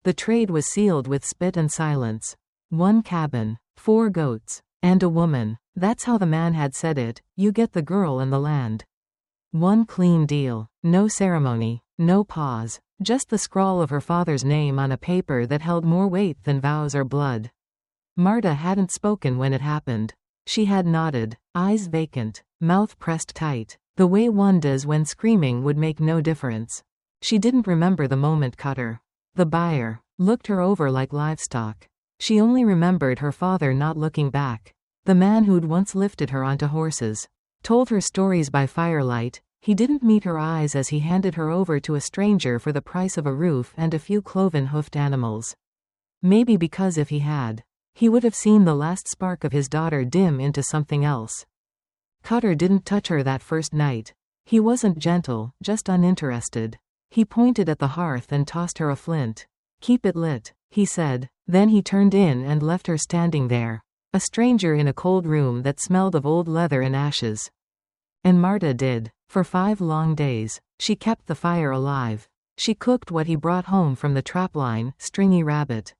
The trade was sealed with spit and silence. 1 cabin, 4 goats, and a woman. That's how the man had said it, you get the girl and the land. 1 clean deal. No ceremony, no pause, just the scrawl of her father's name on a paper that held more weight than vows or blood. Marta hadn't spoken when it happened. She had nodded, eyes vacant, mouth pressed tight, the way one does when screaming would make no difference. She didn't remember the moment Cutter, the buyer, looked her over like livestock. She only remembered her father not looking back. The man who'd once lifted her onto horses, told her stories by firelight. He didn't meet her eyes as he handed her over to a stranger for the price of a roof and a few cloven-hoofed animals. Maybe because if he had, he would have seen the last spark of his daughter dim into something else. Cutter didn't touch her that first night. He wasn't gentle, just uninterested. He pointed at the hearth and tossed her a flint. "Keep it lit," he said. Then he turned in and left her standing there, a stranger in a cold room that smelled of old leather and ashes. And Marta did. For 5 long days, she kept the fire alive. She cooked what he brought home from the trapline, stringy rabbit,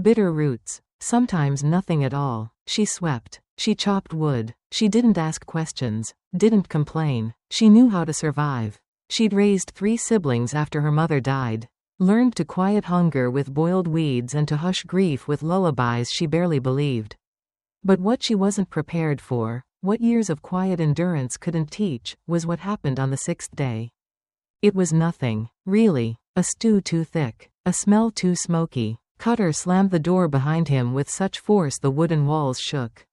bitter roots, sometimes nothing at all. She swept. She chopped wood. She didn't ask questions, didn't complain. She knew how to survive. She'd raised 3 siblings after her mother died, learned to quiet hunger with boiled weeds and to hush grief with lullabies she barely believed. But what she wasn't prepared for, what years of quiet endurance couldn't teach, was what happened on the 6th day. It was nothing, really. A stew too thick, a smell too smoky. Cutter slammed the door behind him with such force the wooden walls shook.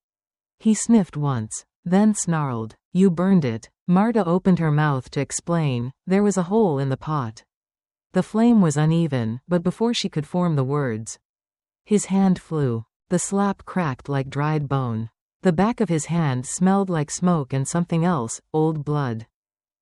He sniffed once, then snarled, "You burned it." Marta opened her mouth to explain. There was a hole in the pot. The flame was uneven, but before she could form the words, his hand flew. The slap cracked like dried bone. The back of his hand smelled like smoke and something else, old blood.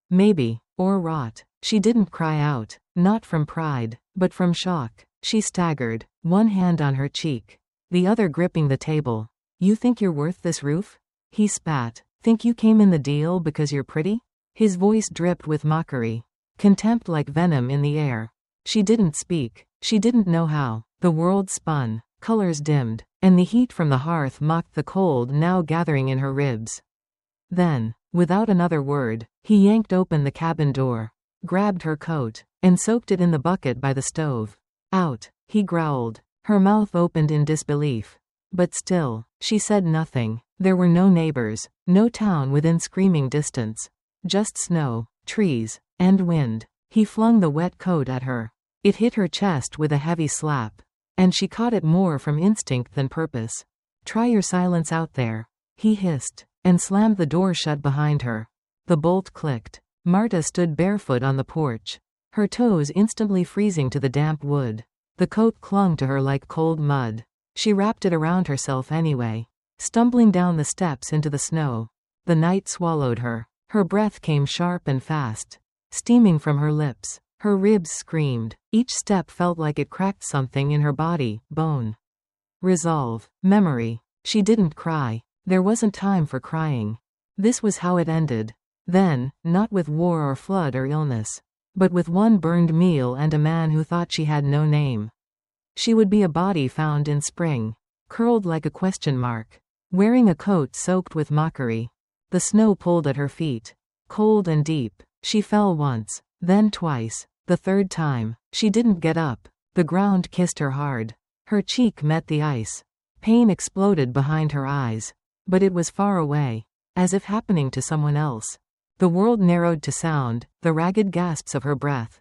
Maybe, or rot. She didn't cry out, not from pride, but from shock. She staggered, one hand on her cheek, the other gripping the table. "You think you're worth this roof?" He spat. "Think you came in the deal because you're pretty?" His voice dripped with mockery, contempt like venom in the air. She didn't speak. She didn't know how. The world spun. Colors dimmed, and the heat from the hearth mocked the cold now gathering in her ribs. Then, without another word, he yanked open the cabin door, grabbed her coat, and soaked it in the bucket by the stove. "Out," he growled. Her mouth opened in disbelief. But still, she said nothing. There were no neighbors, no town within screaming distance. Just snow, trees, and wind. He flung the wet coat at her. It hit her chest with a heavy slap, and she caught it more from instinct than purpose. "Try your silence out there," he hissed, and slammed the door shut behind her. The bolt clicked. Marta stood barefoot on the porch, her toes instantly freezing to the damp wood. The coat clung to her like cold mud. She wrapped it around herself anyway, stumbling down the steps into the snow. The night swallowed her. Her breath came sharp and fast, steaming from her lips. Her ribs screamed. Each step felt like it cracked something in her body, bone. Resolve. Memory. She didn't cry. There wasn't time for crying. This was how it ended. Then, not with war or flood or illness, but with one burned meal and a man who thought she had no name. She would be a body found in spring, curled like a question mark, wearing a coat soaked with mockery. The snow pulled at her feet, cold and deep. She fell once, then twice. The third time, she didn't get up. The ground kissed her hard. Her cheek met the ice. Pain exploded behind her eyes. But it was far away, as if happening to someone else. The world narrowed to sound, the ragged gasps of her breath,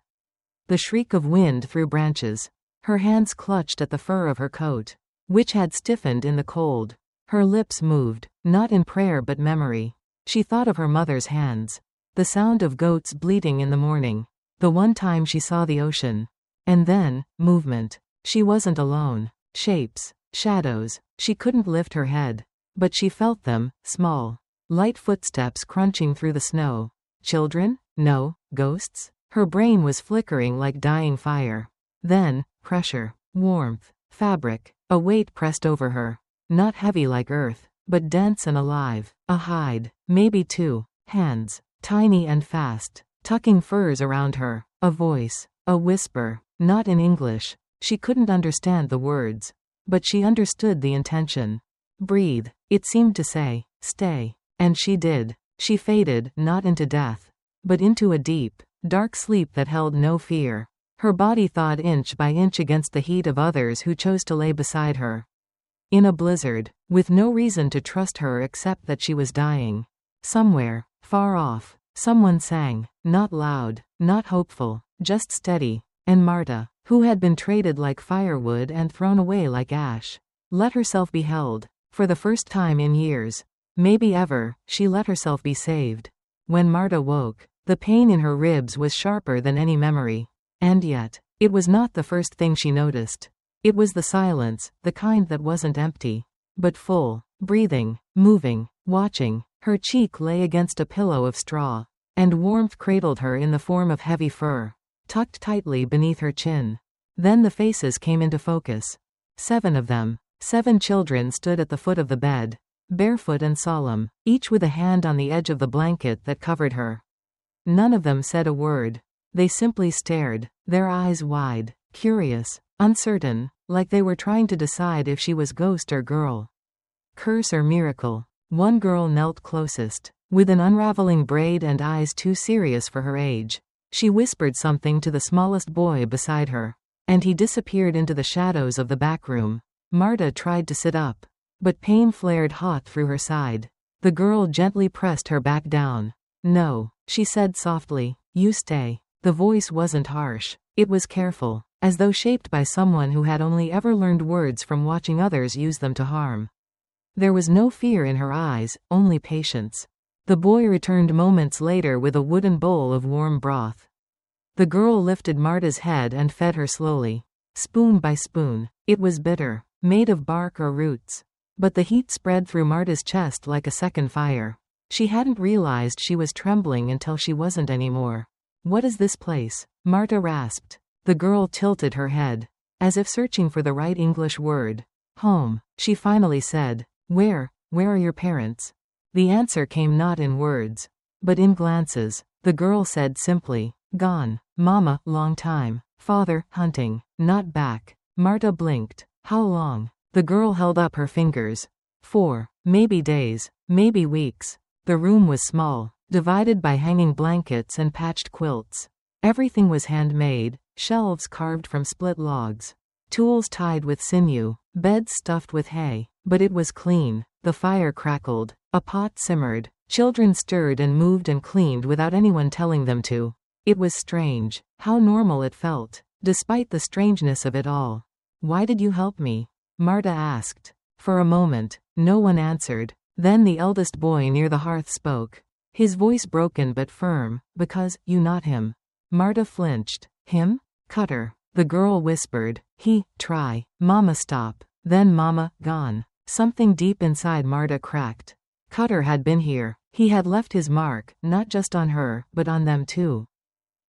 the shriek of wind through branches. Her hands clutched at the fur of her coat, which had stiffened in the cold. Her lips moved, not in prayer but memory. She thought of her mother's hands, the sound of goats bleating in the morning, the one time she saw the ocean. And then, movement. She wasn't alone. Shapes, shadows. She couldn't lift her head, but she felt them, small, light footsteps crunching through the snow. Children? No. Ghosts? Her brain was flickering like dying fire. Then, pressure, warmth, fabric. A weight pressed over her. Not heavy like earth, but dense and alive. A hide, maybe 2 hands, tiny and fast, tucking furs around her. A voice, a whisper, not in English, She couldn't understand the words. But she understood the intention. Breathe, it seemed to say. Stay. And she did. She faded, not into death, but into a deep, dark sleep that held no fear. Her body thawed inch by inch against the heat of others who chose to lay beside her. In a blizzard, with no reason to trust her except that she was dying. Somewhere, far off, someone sang, not loud, not hopeful, just steady, and Marta, who had been traded like firewood and thrown away like ash, let herself be held. For the first time in years, maybe ever, she let herself be saved. When Marta woke, the pain in her ribs was sharper than any memory. And yet, it was not the first thing she noticed. It was the silence, the kind that wasn't empty, but full, breathing, moving, watching. Her cheek lay against a pillow of straw, and warmth cradled her in the form of heavy fur, tucked tightly beneath her chin. Then the faces came into focus. 7 of them. 7 children stood at the foot of the bed, barefoot and solemn, each with a hand on the edge of the blanket that covered her. None of them said a word. They simply stared, their eyes wide, curious, uncertain, like they were trying to decide if she was ghost or girl. Curse or miracle. One girl knelt closest, with an unraveling braid and eyes too serious for her age. She whispered something to the smallest boy beside her, and he disappeared into the shadows of the back room. Marta tried to sit up, but pain flared hot through her side. The girl gently pressed her back down. No, she said softly, you stay. The voice wasn't harsh, it was careful, as though shaped by someone who had only ever learned words from watching others use them to harm. There was no fear in her eyes, only patience. The boy returned moments later with a wooden bowl of warm broth. The girl lifted Marta's head and fed her slowly, spoon by spoon. It was bitter, made of bark or roots, but the heat spread through Marta's chest like a second fire. She hadn't realized she was trembling until she wasn't anymore. What is this place? Marta rasped. The girl tilted her head, as if searching for the right English word. Home, she finally said. Where are your parents? The answer came not in words, but in glances. The girl said simply, gone. Mama, long time. Father, hunting. Not back. Marta blinked. How long? The girl held up her fingers. 4, maybe days, maybe weeks. The room was small, divided by hanging blankets and patched quilts. Everything was handmade, shelves carved from split logs, tools tied with sinew, beds stuffed with hay. But it was clean. The fire crackled, a pot simmered, children stirred and moved and cleaned without anyone telling them to. It was strange, how normal it felt, despite the strangeness of it all. Why did you help me? Marta asked. For a moment, no one answered. Then the eldest boy near the hearth spoke, his voice broken but firm, because, you not him. Marta flinched. Him? Cutter. The girl whispered. He, try. Mama stop. Then Mama, gone. Something deep inside Marta cracked. Cutter had been here. He had left his mark, not just on her, but on them too.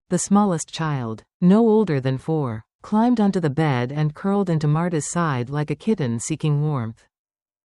The smallest child, no older than 4, climbed onto the bed and curled into Marta's side like a kitten seeking warmth.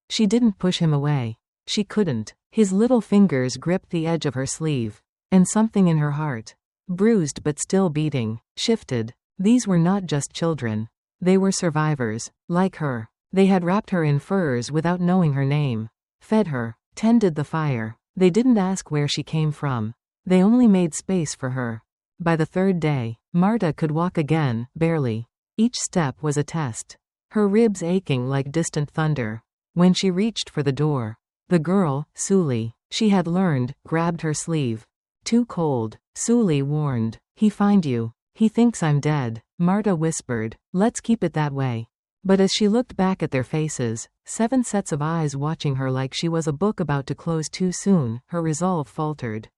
She didn't push him away. She couldn't. His little fingers gripped the edge of her sleeve, and something in her heart, bruised but still beating, shifted. These were not just children. They were survivors, like her. They had wrapped her in furs without knowing her name, fed her, tended the fire. They didn't ask where she came from. They only made space for her. By the 3rd day, Marta could walk again, barely. Each step was a test, her ribs aching like distant thunder. When she reached for the door, the girl, Suli, she had learned, grabbed her sleeve. Too cold, Suli warned. He find you. He thinks I'm dead. Marta whispered, let's keep it that way. But as she looked back at their faces, 7 sets of eyes watching her like she was a book about to close too soon, her resolve faltered.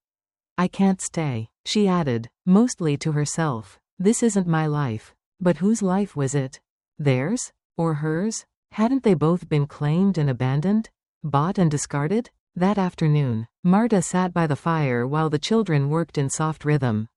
I can't stay, she added, mostly to herself. This isn't my life. But whose life was it? Theirs? Or hers? Hadn't they both been claimed and abandoned? Bought and discarded? That afternoon, Marta sat by the fire while the children worked in soft rhythm.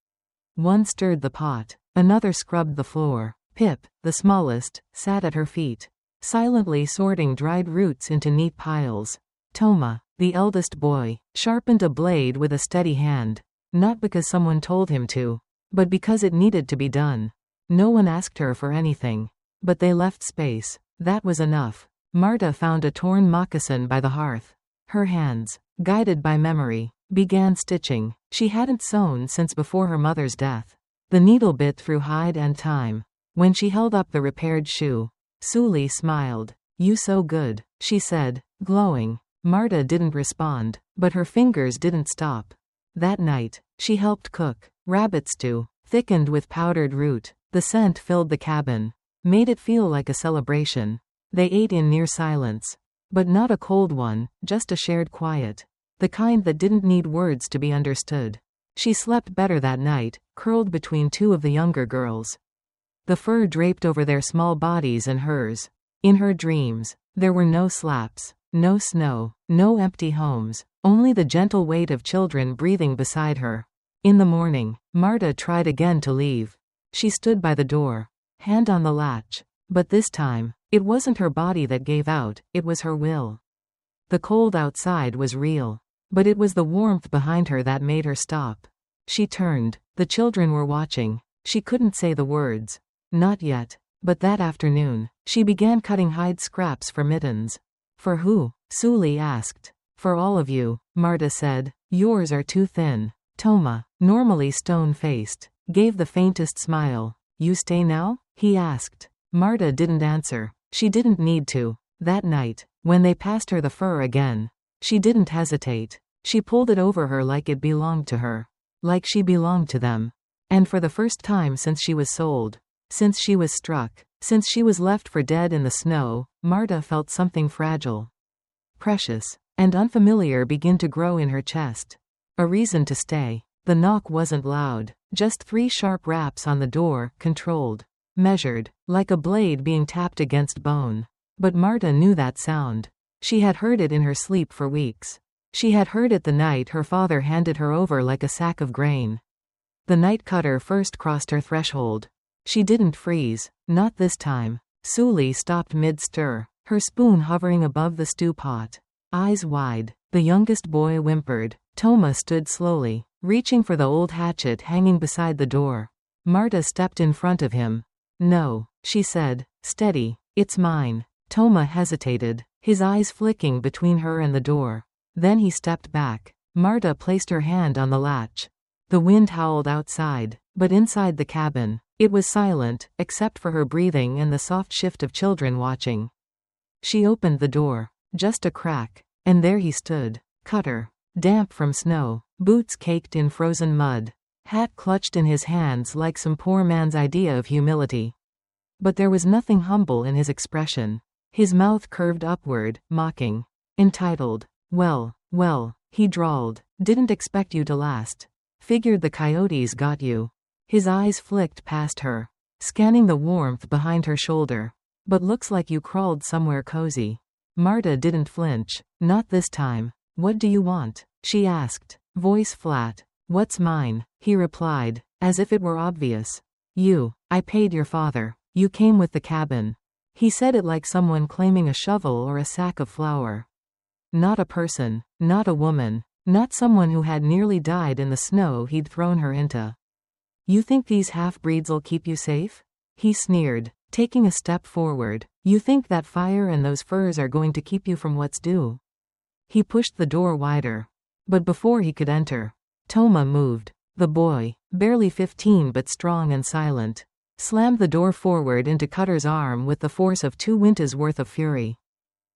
One stirred the pot, another scrubbed the floor. Pip, the smallest, sat at her feet, silently sorting dried roots into neat piles. Toma, the eldest boy, sharpened a blade with a steady hand, not because someone told him to, but because it needed to be done. No one asked her for anything. But they left space. That was enough. Marta found a torn moccasin by the hearth. Her hands, guided by memory, began stitching. She hadn't sewn since before her mother's death. The needle bit through hide and time. When she held up the repaired shoe, Suli smiled. "You sew good," she said, glowing. Marta didn't respond, but her fingers didn't stop. That night, she helped cook rabbit stew, thickened with powdered root. The scent filled the cabin, made it feel like a celebration. They ate in near silence. But not a cold one, just a shared quiet. The kind that didn't need words to be understood. She slept better that night, curled between two of the younger girls. The fur draped over their small bodies and hers. In her dreams, there were no slaps, no snow, no empty homes, only the gentle weight of children breathing beside her. In the morning, Marta tried again to leave. She stood by the door, hand on the latch. But this time, it wasn't her body that gave out, it was her will. The cold outside was real, but it was the warmth behind her that made her stop. She turned. The children were watching. She couldn't say the words. Not yet. But that afternoon, she began cutting hide scraps for mittens. "For who?" Suli asked. "For all of you," Marta said. "Yours are too thin." Toma, normally stone-faced, gave the faintest smile. "You stay now?" he asked. Marta didn't answer. She didn't need to. That night, when they passed her the fur again, she didn't hesitate. She pulled it over her like it belonged to her. Like she belonged to them. And for the first time since she was sold, since she was struck, since she was left for dead in the snow, Marta felt something fragile, precious, and unfamiliar begin to grow in her chest. A reason to stay. The knock wasn't loud, just 3 sharp raps on the door, controlled, measured, like a blade being tapped against bone. But Marta knew that sound. She had heard it in her sleep for weeks. She had heard it the night her father handed her over like a sack of grain. The night Cutter first crossed her threshold. She didn't freeze, not this time. Suli stopped mid-stir, her spoon hovering above the stew pot. Eyes wide, the youngest boy whimpered. Toma stood slowly, reaching for the old hatchet hanging beside the door. Marta stepped in front of him. "No," she said, steady, "it's mine." Toma hesitated, his eyes flicking between her and the door. Then he stepped back. Marta placed her hand on the latch. The wind howled outside, but inside the cabin, it was silent, except for her breathing and the soft shift of children watching. She opened the door. Just a crack. And there he stood. Cutter. Damp from snow, boots caked in frozen mud, hat clutched in his hands like some poor man's idea of humility. But there was nothing humble in his expression. His mouth curved upward, mocking. Entitled. Well, he drawled. "Didn't expect you to last. Figured the coyotes got you." His eyes flicked past her, scanning the warmth behind her shoulder. "But looks like you crawled somewhere cozy." Marta didn't flinch. Not this time. "What do you want?" she asked, voice flat. "What's mine?" he replied, as if it were obvious. "You. I paid your father. You came with the cabin." He said it like someone claiming a shovel or a sack of flour. Not a person, not a woman, not someone who had nearly died in the snow he'd thrown her into. "You think these half-breeds'll keep you safe?" he sneered, taking a step forward. "You think that fire and those furs are going to keep you from what's due?" He pushed the door wider. But before he could enter, Toma moved. The boy, barely 15 but strong and silent, slammed the door forward into Cutter's arm with the force of 2 winters' worth of fury.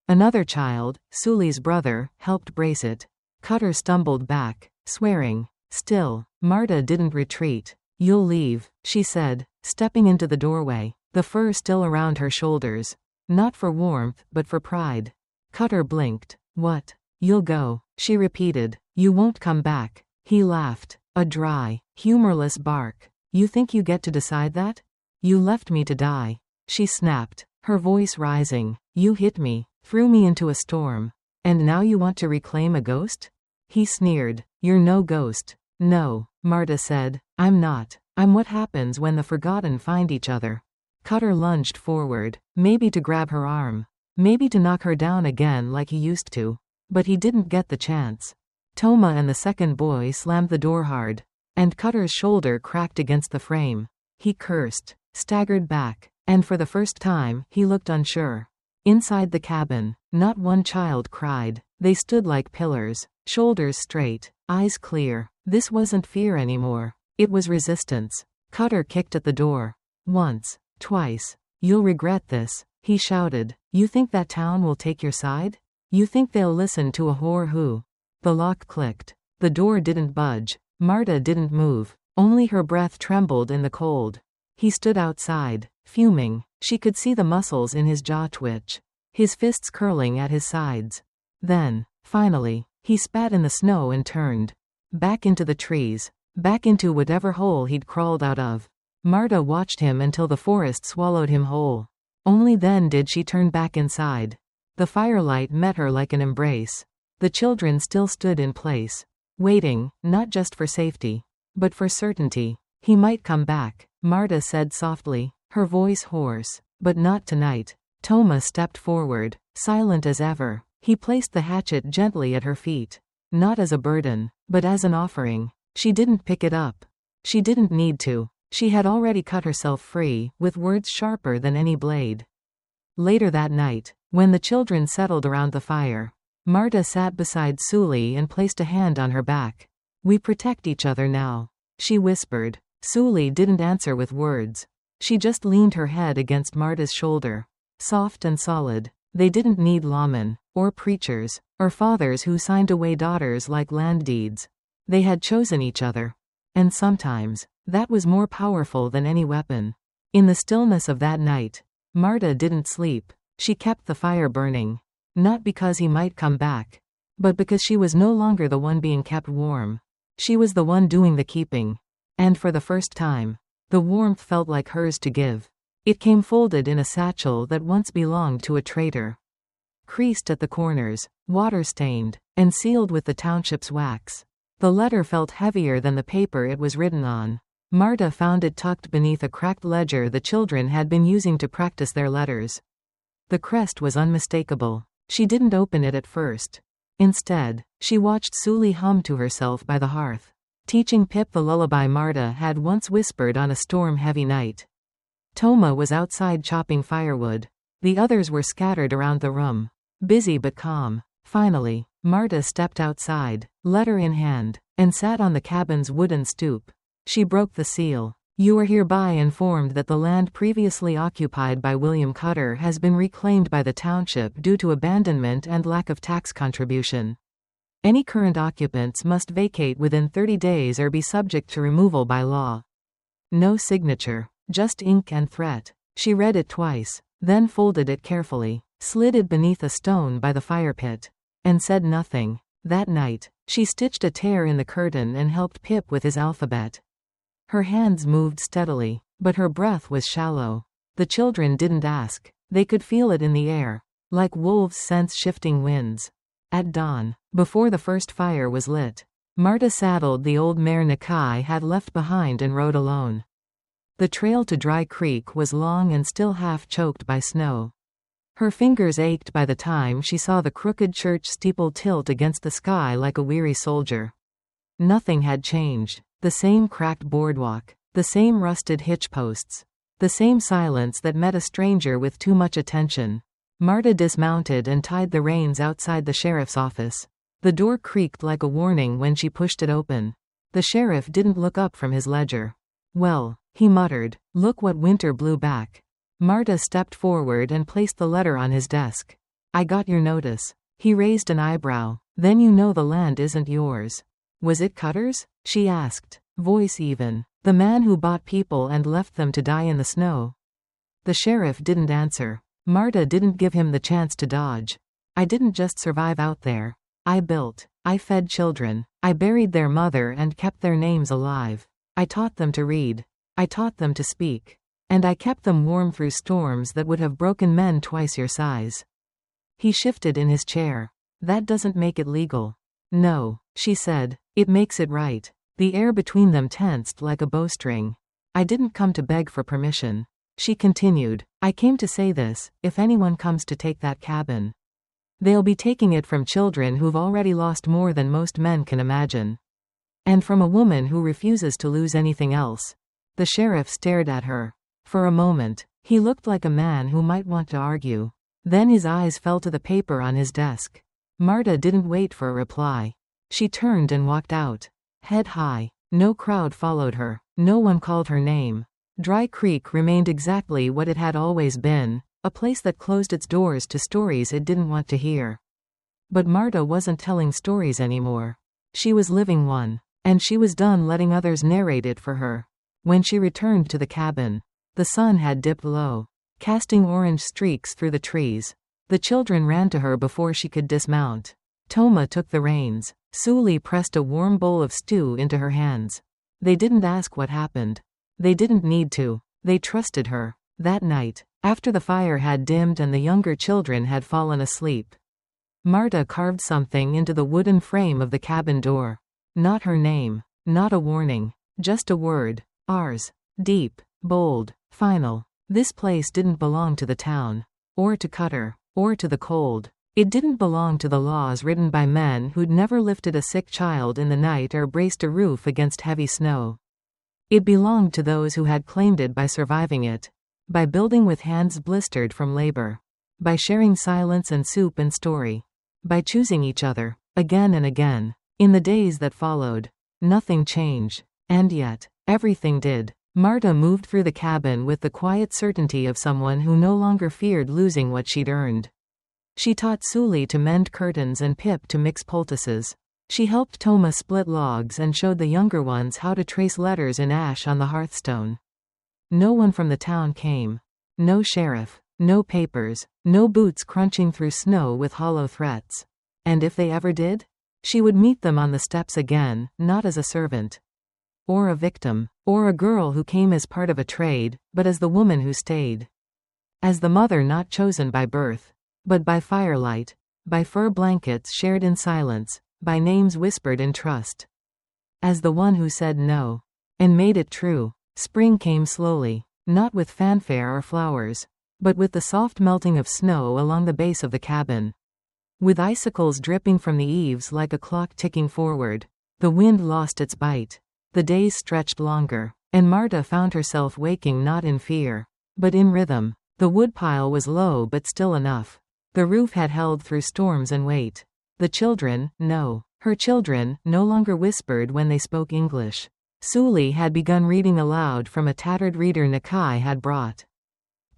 Another child, Suli's brother, helped brace it. Cutter stumbled back, swearing. Still, Marta didn't retreat. "You'll leave," she said, stepping into the doorway, the fur still around her shoulders. Not for warmth, but for pride. Cutter blinked. "What? You'll go," she repeated. "You won't come back." He laughed. A dry, humorless bark. "You think you get to decide that? You left me to die." She snapped, her voice rising. "You hit me, threw me into a storm. And now you want to reclaim a ghost?" He sneered. "You're no ghost." "No," Marta said. "I'm not. I'm what happens when the forgotten find each other." Cutter lunged forward, maybe to grab her arm, maybe to knock her down again like he used to. But he didn't get the chance. Toma and the second boy slammed the door hard, and Cutter's shoulder cracked against the frame. He cursed, staggered back, And for the first time, he looked unsure. Inside the cabin, not one child cried. They stood like pillars, shoulders straight, eyes clear. This wasn't fear anymore. It was resistance. Cutter kicked at the door. Once, twice. "You'll regret this," he shouted. "You think that town will take your side? You think they'll listen to a whore who—" The lock clicked. The door didn't budge. Marta didn't move. Only her breath trembled in the cold. He stood outside, fuming. She could see the muscles in his jaw twitch, his fists curling at his sides. Then, finally, he spat in the snow and turned. Back into the trees. Back into whatever hole he'd crawled out of. Marta watched him until the forest swallowed him whole. Only then did she turn back inside. The firelight met her like an embrace. The children still stood in place, waiting, not just for safety, but for certainty. "He might come back," Marta said softly, her voice hoarse. "But not tonight." Toma stepped forward, silent as ever. He placed the hatchet gently at her feet. Not as a burden, but as an offering. She didn't pick it up. She didn't need to. She had already cut herself free, with words sharper than any blade. Later that night, when the children settled around the fire, Marta sat beside Suli and placed a hand on her back. "We protect each other now," she whispered. Suli didn't answer with words. She just leaned her head against Marta's shoulder. Soft and solid. They didn't need lawmen, or preachers, or fathers who signed away daughters like land deeds. They had chosen each other. And sometimes, that was more powerful than any weapon. In the stillness of that night, Marta didn't sleep. She kept the fire burning. Not because he might come back, but because she was no longer the one being kept warm. She was the one doing the keeping. And for the first time, the warmth felt like hers to give. It came folded in a satchel that once belonged to a traitor. Creased at the corners, water-stained, and sealed with the township's wax. The letter felt heavier than the paper it was written on. Marta found it tucked beneath a cracked ledger the children had been using to practice their letters. The crest was unmistakable. She didn't open it at first. Instead, she watched Suli hum to herself by the hearth, teaching Pip the lullaby Marta had once whispered on a storm-heavy night. Toma was outside chopping firewood. The others were scattered around the room, busy but calm. Finally, Marta stepped outside, letter in hand, and sat on the cabin's wooden stoop. She broke the seal. "You are hereby informed that the land previously occupied by William Cutter has been reclaimed by the township due to abandonment and lack of tax contribution. Any current occupants must vacate within 30 days or be subject to removal by law." No signature, just ink and threat. She read it twice, then folded it carefully, slid it beneath a stone by the fire pit, and said nothing. That night, she stitched a tear in the curtain and helped Pip with his alphabet. Her hands moved steadily, but her breath was shallow. The children didn't ask. They could feel it in the air, like wolves sense shifting winds. At dawn, before the first fire was lit, Marta saddled the old mare Nakai had left behind and rode alone. The trail to Dry Creek was long and still half choked by snow. Her fingers ached by the time she saw the crooked church steeple tilt against the sky like a weary soldier. Nothing had changed. The same cracked boardwalk, the same rusted hitch posts, the same silence that met a stranger with too much attention. Marta dismounted and tied the reins outside the sheriff's office. The door creaked like a warning when she pushed it open. The sheriff didn't look up from his ledger. "Well," he muttered, "look what winter blew back." Marta stepped forward and placed the letter on his desk. "I got your notice." He raised an eyebrow. "Then you know the land isn't yours." "Was it Cutter's?" she asked, voice even. "The man who bought people and left them to die in the snow?" The sheriff didn't answer. Marta didn't give him the chance to dodge. "I didn't just survive out there. I built. I fed children. I buried their mother and kept their names alive. I taught them to read. I taught them to speak. And I kept them warm through storms that would have broken men twice your size." He shifted in his chair. "That doesn't make it legal." "No," she said. "It makes it right." The air between them tensed like a bowstring. "I didn't come to beg for permission." She continued. "I came to say this, if anyone comes to take that cabin, they'll be taking it from children who've already lost more than most men can imagine. And from a woman who refuses to lose anything else." The sheriff stared at her. For a moment, He looked like a man who might want to argue. Then his eyes fell to the paper on his desk. Marta didn't wait for a reply. She turned and walked out. Head high. No crowd followed her. No one called her name. Dry Creek remained exactly what it had always been, a place that closed its doors to stories it didn't want to hear. But Marta wasn't telling stories anymore. She was living one. And she was done letting others narrate it for her. When she returned to the cabin, the sun had dipped low, casting orange streaks through the trees. The children ran to her before she could dismount. Toma took the reins. Sully pressed a warm bowl of stew into her hands. They didn't ask what happened. They didn't need to. They trusted her. That night, after the fire had dimmed and the younger children had fallen asleep, Marta carved something into the wooden frame of the cabin door. Not her name. Not a warning. Just a word. Ours. Deep. Bold. Final. This place didn't belong to the town. Or to Cutter. Or to the cold. It didn't belong to the laws written by men who'd never lifted a sick child in the night or braced a roof against heavy snow. It belonged to those who had claimed it by surviving it. By building with hands blistered from labor. By sharing silence and soup and story. By choosing each other. Again and again. In the days that followed. Nothing changed. And yet, everything did. Marta moved through the cabin with the quiet certainty of someone who no longer feared losing what she'd earned. She taught Sully to mend curtains and Pip to mix poultices. She helped Toma split logs and showed the younger ones how to trace letters in ash on the hearthstone. No one from the town came. No sheriff. No papers. No boots crunching through snow with hollow threats. And if they ever did? She would meet them on the steps again, not as a servant. Or a victim. Or a girl who came as part of a trade, but as the woman who stayed. As the mother not chosen by birth. But by firelight. By fur blankets shared in silence. By names whispered in trust. As the one who said no. And made it true. Spring came slowly. Not with fanfare or flowers. But with the soft melting of snow along the base of the cabin. With icicles dripping from the eaves like a clock ticking forward. The wind lost its bite. The days stretched longer. And Marta found herself waking not in fear. But in rhythm. The woodpile was low but still enough. The roof had held through storms and weight. The children, no. Her children, no longer whispered when they spoke English. Sully had begun reading aloud from a tattered reader Nakai had brought.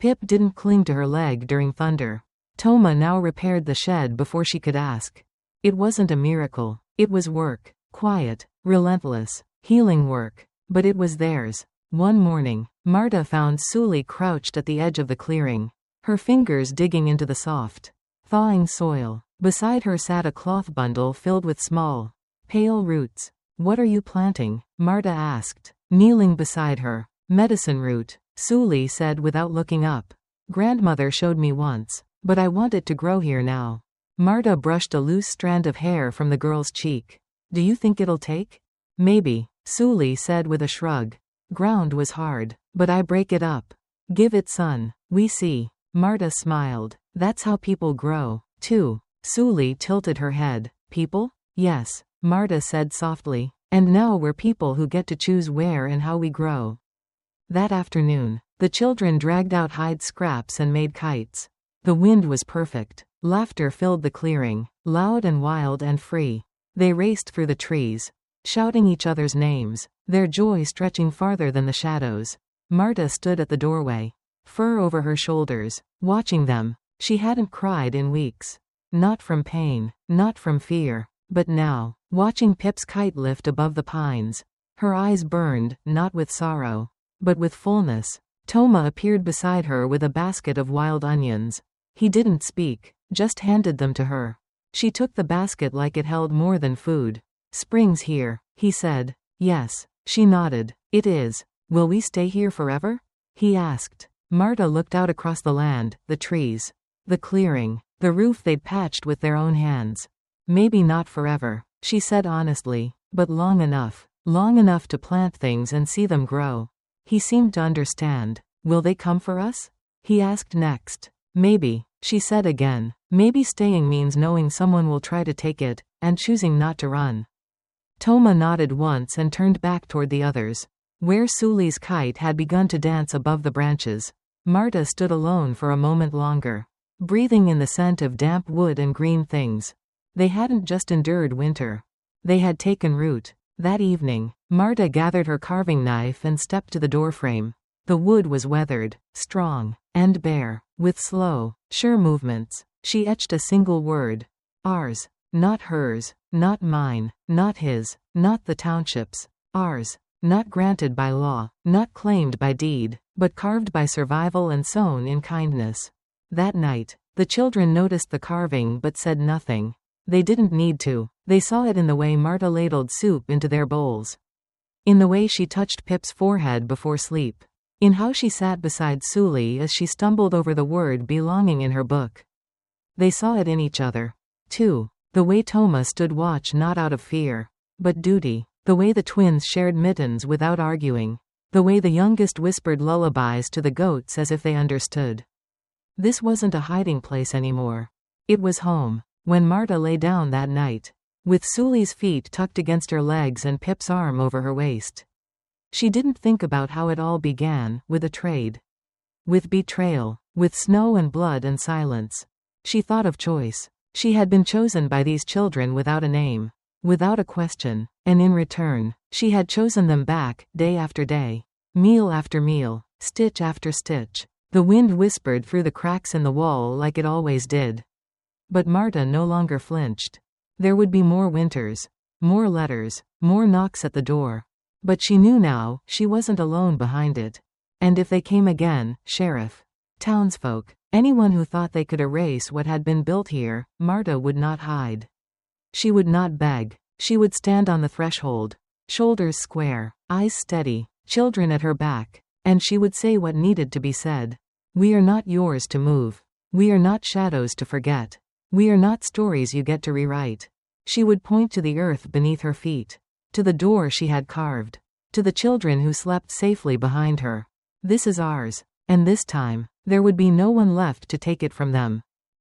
Pip didn't cling to her leg during thunder. Toma now repaired the shed before she could ask. It wasn't a miracle. It was work. Quiet. Relentless. Healing work. But it was theirs. One morning, Marta found Sully crouched at the edge of the clearing. Her fingers digging into the soft, thawing soil. Beside her sat a cloth bundle filled with small, pale roots. "What are you planting?" Marta asked, kneeling beside her. "Medicine root," Sully said without looking up. "Grandmother showed me once, but I want it to grow here now." Marta brushed a loose strand of hair from the girl's cheek. "Do you think it'll take?" "Maybe," Sully said with a shrug. "Ground was hard, but I break it up. Give it sun. We see." Marta smiled. "That's how people grow, too." Sully tilted her head. "People?" "Yes," Marta said softly. "And now we're people who get to choose where and how we grow." That afternoon, the children dragged out hide scraps and made kites. The wind was perfect. Laughter filled the clearing, loud and wild and free. They raced through the trees, shouting each other's names, their joy stretching farther than the shadows. Marta stood at the doorway, fur over her shoulders, watching them. She hadn't cried in weeks. Not from pain, not from fear, but now, watching Pip's kite lift above the pines. Her eyes burned, not with sorrow, but with fullness. Toma appeared beside her with a basket of wild onions. He didn't speak, just handed them to her. She took the basket like it held more than food. "Spring's here," he said. "Yes." She nodded. "It is. Will we stay here forever?" he asked. Marta looked out across the land, the trees, the clearing, the roof they'd patched with their own hands. "Maybe not forever," she said honestly, "but long enough. Long enough to plant things and see them grow." He seemed to understand. "Will they come for us?" he asked next. "Maybe," she said again. "Maybe staying means knowing someone will try to take it, and choosing not to run." Toma nodded once and turned back toward the others, where Sully's kite had begun to dance above the branches. Marta stood alone for a moment longer, breathing in the scent of damp wood and green things. They hadn't just endured winter. They had taken root. That evening, Marta gathered her carving knife and stepped to the doorframe. The wood was weathered, strong, and bare. With slow, sure movements, she etched a single word. Ours. Not hers, not mine, not his, not the township's. Ours. Not granted by law, not claimed by deed, but carved by survival and sown in kindness. That night, the children noticed the carving but said nothing. They didn't need to. They saw it in the way Marta ladled soup into their bowls. In the way she touched Pip's forehead before sleep. In how she sat beside Sully as she stumbled over the word belonging in her book. They saw it in each other, too. The way Toma stood watch not out of fear, but duty. The way the twins shared mittens without arguing. The way the youngest whispered lullabies to the goats as if they understood. This wasn't a hiding place anymore. It was home. When Marta lay down that night, with Sully's feet tucked against her legs and Pip's arm over her waist. She didn't think about how it all began, with a trade. With betrayal, with snow and blood and silence. She thought of choice. She had been chosen by these children without a name. Without a question, and in return, she had chosen them back, day after day, meal after meal, stitch after stitch. The wind whispered through the cracks in the wall like it always did. But Marta no longer flinched. There would be more winters, more letters, more knocks at the door. But she knew now, she wasn't alone behind it. And if they came again, sheriff, townsfolk, anyone who thought they could erase what had been built here, Marta would not hide. She would not beg. She would stand on the threshold, shoulders square, eyes steady, children at her back, and she would say what needed to be said. We are not yours to move. We are not shadows to forget. We are not stories you get to rewrite. She would point to the earth beneath her feet, to the door she had carved, to the children who slept safely behind her. This is ours, and this time, there would be no one left to take it from them.